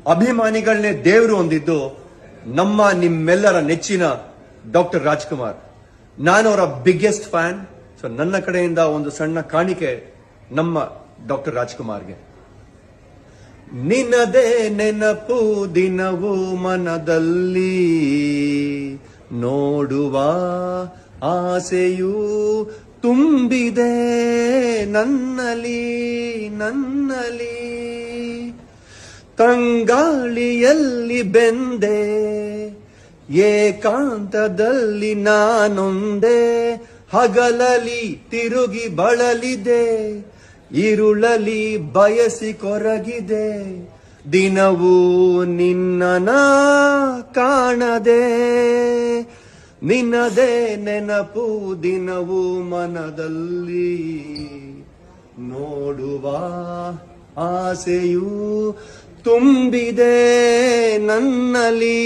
ಅಭಿಮಾನಿಗಳನ್ನೇ ದೇವರು ಹೊಂದಿದ್ದು ನಿಮ್ಮೆಲ್ಲರ ನೆಚ್ಚಿನ ಡಾಕ್ಟರ್ ರಾಜ್ಕುಮಾರ್. ನಾನು ಅವರ ಬಿಗ್ಗೆಸ್ಟ್ ಫ್ಯಾನ್. ಸೊ ನನ್ನ ಕಡೆಯಿಂದ ಒಂದು ಸಣ್ಣ ಕಾಣಿಕೆ ನಮ್ಮ ಡಾಕ್ಟರ್ ರಾಜ್ಕುಮಾರ್ಗೆ. ನಿನ್ನದೇ ನೆನಪು ದಿನವೂ ಮನದಲ್ಲಿ, ನೋಡುವ ಆಸೆಯೂ ತುಂಬಿದೆ ನನ್ನಲಿ. ತಂಗಾಳಿಯಲ್ಲಿ ಬೆಂದೆ, ಏಕಾಂತದಲ್ಲಿ ನಾನೊಂದೇ, ಹಗಲಲಿ ತಿರುಗಿ ಬಳಲಿದೆ, ಇರುಳಲಿ ಬಯಸಿ ಕೊರಗಿದೆ, ದಿನವೂ ನಿನ್ನನ ಕಾಣದೆ. ನಿನ್ನದೇ ನೆನಪು ದಿನವೂ ಮನದಲ್ಲಿ, ನೋಡುವ ಆಸೆಯೂ ತುಂಬಿದೆ ನನ್ನಲಿ.